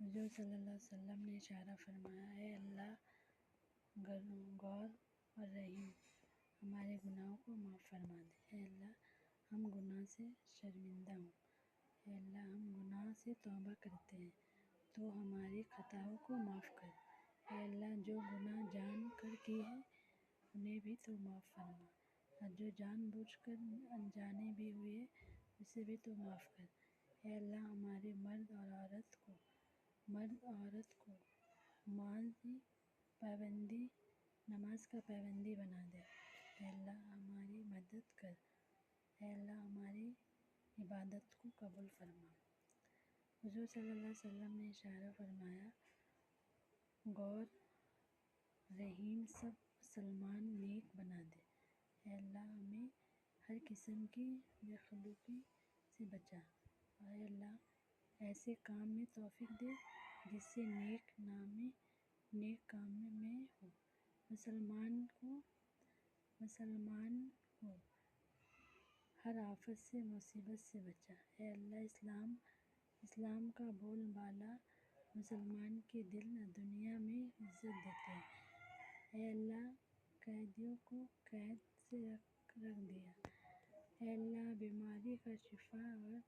حضور صلی اللہ علیہ وسلم نے اشارہ فرمایا، اے اللہ غور اور رحیم، ہمارے گناہوں کو معاف فرما دے۔ اے اللہ ہم گناہ سے شرمندہ ہوں، اے اللہ ہم گناہ سے توبہ کرتے ہیں، تو ہماری خطاؤں کو معاف کر۔ اے اللہ جو گناہ جان کر کیے ہیں انہیں بھی تو معاف فرما، اور جو جان بوجھ کر انجانے بھی ہوئے اسے بھی تو معاف کر۔ اے اللہ ہمارے مرد اور عورت کو نماز کا پابندی بنا دے۔ اے اللہ ہماری مدد کر، اے اللہ ہماری عبادت کو قبول فرما۔ حضور صلی اللہ علیہ وسلم نے اشارہ فرمایا، غور رحیم سب مسلمان نیک بنا دے۔ اے اللہ ہمیں ہر قسم کی بےخلقی سے بچا، اور اے اللہ ایسے کام میں توفیق دے جس سے نیک کام میں ہو، مسلمان کو ہر آفت سے مصیبت سے بچا۔ اے اللہ اسلام کا بول بالا مسلمان کے دل دنیا میں عزت دیتے ہیں۔ اے اللہ قیدیوں کو قید سے رکھ دیا، اے اللہ بیماری کا شفا، اور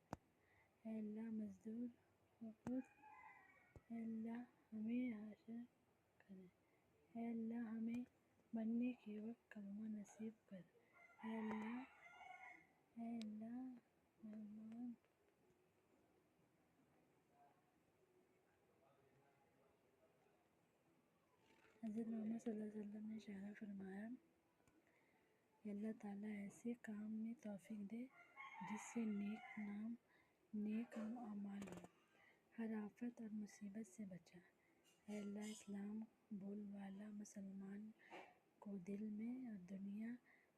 اے اللہ مزدور وقت اے اللہ ہمیں حشر کرے۔ اے اللہ ہمیں مرنے کے وقت کلمہ نصیب کر۔ اے اللہ حضرت محمد صلی اللہ علیہ وسلم نے اشارہ فرمایا، کہ اللہ تعالیٰ ایسے کام میں توفیق دے جس سے نیک اعمال ہو، ہر آفت اور مصیبت سے بچا۔ اے اللہ اسلام بول والا مسلمان کو دل میں اور دنیا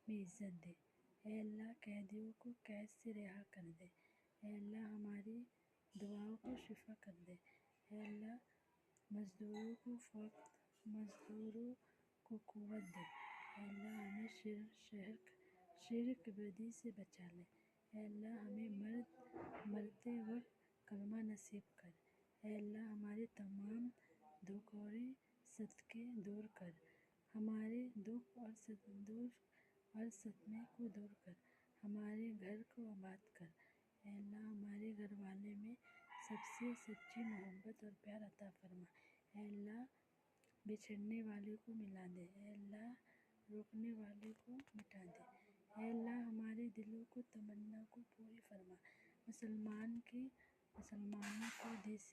میں عزت دے۔ اے اللہ قیدیوں کو قید سے رہا کر دے۔ اے اللہ ہماری دعاؤں کو شفا کر دے۔ اے اللہ مزدوروں کو قوت دے۔ اے اللہ ہمیں شرک بدی سے بچا لے۔ اے اللہ ہمیں مرتے وقت کلمہ نصیب کر۔ اے اللہ ہمارے تمام دکھ اور صدقے دور کر، ہمارے دکھ اور صدمے کو دور کر، ہمارے گھر کو آباد کر۔ اے اللہ ہمارے گھر والے میں سب سے سچی محبت اور پیار عطا فرما۔ اے اللہ بچھڑنے والے کو ملا دے، اے اللہ روکنے والے کو مٹا دے۔ اے اللہ ہمارے دلوں کو تمنا کو پوری فرما۔ مسلمانوں کو دیسی